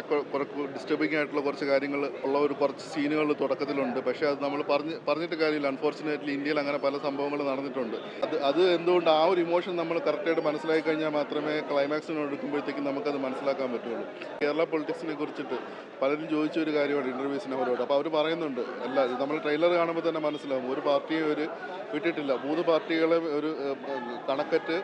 കുറെ ഡിസ്റ്റർബിംഗ് ആയിട്ടുള്ള കുറച്ച് കാര്യങ്ങൾ ഉള്ള കുറച്ച് സീനുകൾ തുടക്കത്തിലുണ്ട്. പക്ഷേ അത് നമ്മൾ പറഞ്ഞിട്ട് കാര്യമില്ല. അൺഫോർച്ചുനേറ്റ്ലി ഇന്ത്യയിൽ അങ്ങനെ പല സംഭവങ്ങൾ നടന്നിട്ടുണ്ട്. അത് എന്തുകൊണ്ട് ആ ഒരു ഇമോഷൻ നമ്മൾ കറക്റ്റായിട്ട് മനസ്സിലാക്കി കഴിഞ്ഞാൽ മാത്രമേ ക്ലൈമാക്സിന് എടുക്കുമ്പോഴത്തേക്കും നമുക്കത് മനസ്സിലാക്കാൻ പറ്റുള്ളൂ. കേരള പൊളിറ്റിക്സിനെ കുറിച്ചിട്ട് പലരും ചോദിച്ച ഒരു കാര്യമാണ് ഇൻ്റർവ്യൂസിന് അവരോട്. അപ്പോൾ അവർ പറയുന്നുണ്ട്, അല്ല നമ്മൾ ട്രെയിലർ കാണുമ്പോൾ തന്നെ മനസ്സിലാവും, ഒരു പാർട്ടിയെ വിട്ടിട്ടില്ല. 3 പാർട്ടികളെ ഒരു കണക്കറ്റ്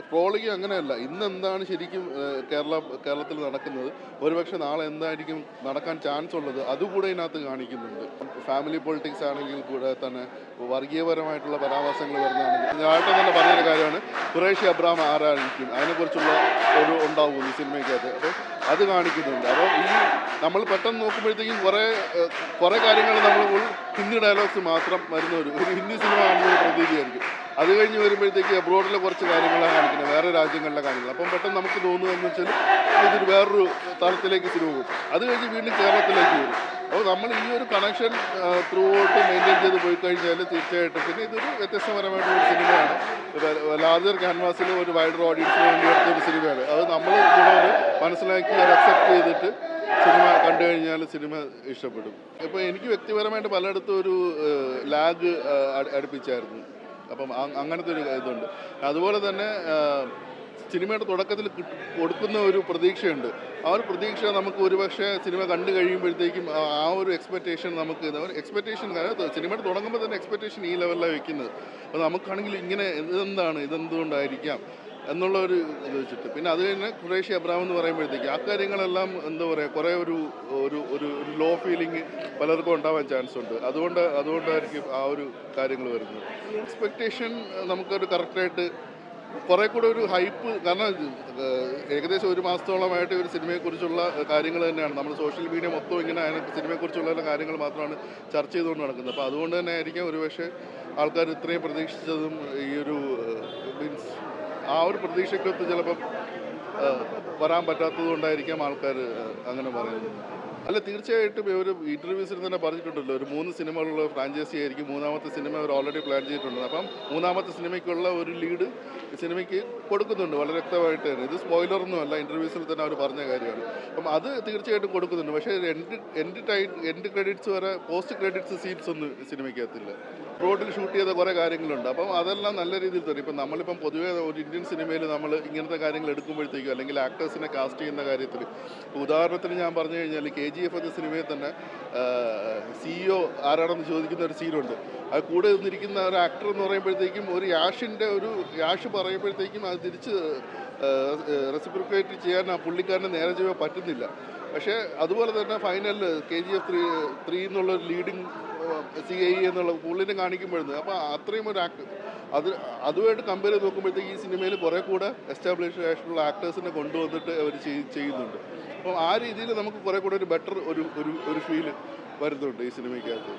ട്രോളിങ് അങ്ങനെയല്ല. ഇന്ന് എന്താണ് ശരിക്കും കേരളത്തിൽ നടക്കുന്നത്, ഒരുപക്ഷെ നാളെ എന്തായിരിക്കും നടക്കാൻ ചാൻസ് ഉള്ളത്, അതുകൂടെ ഇതിനകത്ത് കാണിക്കുന്നുണ്ട്. ഫാമിലി പൊളിറ്റിക്സ് ആണെങ്കിൽ കൂടെ തന്നെ വർഗീയപരമായിട്ടുള്ള പരാമർശങ്ങൾ വരുന്നതാണെങ്കിൽ നേരത്തെ തന്നെ പറഞ്ഞൊരു കാര്യമാണ്, ഖുറേഷി അബ്രഹാം ആരായിരിക്കും അതിനെക്കുറിച്ചുള്ള ഉണ്ടാവും ഈ സിനിമയ്ക്കകത്ത്. അപ്പോൾ അത് കാണിക്കുന്നുണ്ട്. അപ്പോൾ ഈ നമ്മൾ പെട്ടെന്ന് നോക്കുമ്പോഴത്തേക്കും കുറേ കാര്യങ്ങൾ നമ്മൾ ഹിന്ദി ഡയലോഗ്സ് മാത്രം വരുന്ന ഒരു ഹിന്ദി സിനിമ കാണുന്ന ഒരു പ്രതീതിയായിരിക്കും. അത് കഴിഞ്ഞ് വരുമ്പോഴത്തേക്ക് അബ്രോഡിലെ കുറച്ച് കാര്യങ്ങളാണ് കാണിക്കുന്നത്, വേറെ രാജ്യങ്ങളിലെ കാര്യങ്ങൾ. അപ്പം പെട്ടെന്ന് നമുക്ക് തോന്നുന്നതെന്ന് വെച്ചാൽ ഇതൊരു വേറൊരു തലത്തിലേക്ക് സിനിമ പോകും. അത് കഴിഞ്ഞ് വീണ്ടും കേരളത്തിലേക്ക് വരും. അപ്പോൾ നമ്മൾ ഈ ഒരു കണക്ഷൻ ത്രൂ ഔട്ട് മെയിൻറ്റെയിൻ ചെയ്ത് പോയി കഴിഞ്ഞാൽ തീർച്ചയായിട്ടും പിന്നെ ഇതൊരു വ്യത്യസ്തപരമായിട്ടുള്ള സിനിമയാണ്. ലാർജർ ക്യാൻവാസിൽ ഒരു വൈഡർ ഓഡിയൻസിന് വേണ്ടി എടുത്തൊരു സിനിമയാണ്. അത് നമ്മൾ കൂടെ മനസ്സിലാക്കി അത് അക്സെപ്റ്റ് ചെയ്തിട്ട് സിനിമ കണ്ടു കഴിഞ്ഞാൽ സിനിമ ഇഷ്ടപ്പെടും. ഇപ്പോൾ എനിക്ക് വ്യക്തിപരമായിട്ട് പലയിടത്തും ഒരു ലാഗ് അടുപ്പിച്ചായിരുന്നു. അപ്പം അങ്ങനത്തെ ഒരു ഇതുണ്ട്. അതുപോലെ തന്നെ സിനിമയുടെ തുടക്കത്തിൽ കൊടുക്കുന്ന ഒരു പ്രതീക്ഷയുണ്ട്. ആ ഒരു പ്രതീക്ഷ നമുക്ക് ഒരുപക്ഷെ സിനിമ കണ്ടു കഴിയുമ്പോഴത്തേക്കും ആ ഒരു എക്സ്പെക്റ്റേഷൻ സിനിമയുടെ തുടങ്ങുമ്പോൾ തന്നെ എക്സ്പെക്റ്റേഷൻ ഈ ലെവലിലാണ് വെക്കുന്നത്. അപ്പോൾ നമുക്കാണെങ്കിൽ ഇങ്ങനെ ഇതെന്തുകൊണ്ടായിരിക്കാം എന്നുള്ള ഒരു ഇത് വെച്ചിട്ട്, പിന്നെ അത് തന്നെ ഖുറേഷി അബ്രഹാം എന്ന് പറയുമ്പോഴത്തേക്ക് ആ കാര്യങ്ങളെല്ലാം എന്താ പറയുക, കുറേ ഒരു ലോ ഫീലിംഗ് പലർക്കും ഉണ്ടാവാൻ ചാൻസ് ഉണ്ട്. അതുകൊണ്ടായിരിക്കും ആ ഒരു കാര്യങ്ങൾ വരുന്നത്. എക്സ്പെക്റ്റേഷൻ നമുക്കൊരു കറക്റ്റായിട്ട് കുറേ കൂടെ ഒരു ഹൈപ്പ്, കാരണം ഏകദേശം 1 മാസത്തോളമായിട്ട് ഒരു സിനിമയെക്കുറിച്ചുള്ള കാര്യങ്ങൾ തന്നെയാണ് നമ്മൾ സോഷ്യൽ മീഡിയ മൊത്തം ഇങ്ങനെ സിനിമയെക്കുറിച്ചുള്ള കാര്യങ്ങൾ മാത്രമാണ് ചർച്ച ചെയ്തുകൊണ്ട് നടക്കുന്നത്. അപ്പോൾ അതുകൊണ്ട് തന്നെ ആയിരിക്കും ഒരുപക്ഷെ ആൾക്കാർ ഇത്രയും പ്രതീക്ഷിച്ചതും ഈ ഒരു മീൻസ് ആ ഒരു പ്രതീക്ഷയ്ക്കൊത്ത് ചിലപ്പം വരാൻ പറ്റാത്തത് കൊണ്ടായിരിക്കാം ആൾക്കാർ അങ്ങനെ പറയുന്നത്. അല്ല, തീർച്ചയായിട്ടും ഒരു ഇൻ്റർവ്യൂസിൽ തന്നെ പറഞ്ഞിട്ടുണ്ടല്ലോ, ഒരു 3 സിനിമകളുള്ള ഫ്രാഞ്ചൈസി ആയിരിക്കും. 3ാമത്തെ സിനിമ അവർ ഓൾറെഡി പ്ലാൻ ചെയ്തിട്ടുണ്ട്. അപ്പം 3ാമത്തെ സിനിമയ്ക്കുള്ള ഒരു ലീഡ് സിനിമയ്ക്ക് കൊടുക്കുന്നുണ്ട് വളരെ വ്യക്തമായിട്ട് തന്നെ. ഇത് സ്പോയിലറൊന്നും അല്ല, ഇൻ്റർവ്യൂസിൽ തന്നെ അവർ പറഞ്ഞ കാര്യമാണ്. അപ്പം അത് തീർച്ചയായിട്ടും കൊടുക്കുന്നുണ്ട്. പക്ഷേ എൻഡ് ക്രെഡിറ്റ്സ് വരെ പോസ്റ്റ് ക്രെഡിറ്റ്സ് സീൻസ് ഒന്നും സിനിമയ്ക്കകത്തില്ല. റോഡിൽ ഷൂട്ട് ചെയ്ത കുറേ കാര്യങ്ങളുണ്ട്. അപ്പം അതെല്ലാം നല്ല രീതിയിൽ തന്നെ ഇപ്പം നമ്മളിപ്പം പൊതുവേ ഒരു ഇന്ത്യൻ സിനിമയിൽ നമ്മൾ ഇങ്ങനത്തെ കാര്യങ്ങൾ എടുക്കുമ്പോഴത്തേക്കും അല്ലെങ്കിൽ ആക്ടേഴ്സിനെ കാസ്റ്റ് ചെയ്യുന്ന കാര്യത്തിൽ, ഉദാഹരണത്തിന് ഞാൻ പറഞ്ഞു കഴിഞ്ഞാൽ KGF എന്ന സിനിമയിൽ തന്നെ CEO ആരാണെന്ന് ചോദിക്കുന്ന ഒരു സീനുണ്ട്. അത് കൂടെ നിന്നിരിക്കുന്ന ഒരു ആക്ടർ എന്ന് പറയുമ്പോഴത്തേക്കും ഒരു യാഷ് പറയുമ്പോഴത്തേക്കും അത് തിരിച്ച് റെസിപ്രിക്കേറ്റ് ചെയ്യാൻ ആ പുള്ളിക്കാരനെ നേരെ ചെയ്യാൻ പറ്റുന്നില്ല. പക്ഷേ അതുപോലെ തന്നെ ഫൈനലിൽ KGF 3 എന്നുള്ളൊരു ലീഡിങ് CI എന്നുള്ള പുള്ളിനെ കാണിക്കുമ്പോഴാണ്. അപ്പോൾ അത്രയും ഒരു അതുമായിട്ട് കമ്പയർ ചെയ്ത് നോക്കുമ്പോഴത്തേക്ക് ഈ സിനിമയിൽ കുറേ കൂടെ എസ്റ്റാബ്ലിഷ്ഡ് ആയിട്ടുള്ള ആക്ടേഴ്സിനെ കൊണ്ടുവന്നിട്ട് അവർ ചെയ്യുന്നുണ്ട്. അപ്പം ആ രീതിയിൽ നമുക്ക് കുറേ കൂടെ ഒരു ബെറ്റർ ഒരു ഫീൽ വരുന്നുണ്ട് ഈ സിനിമയ്ക്കകത്ത്.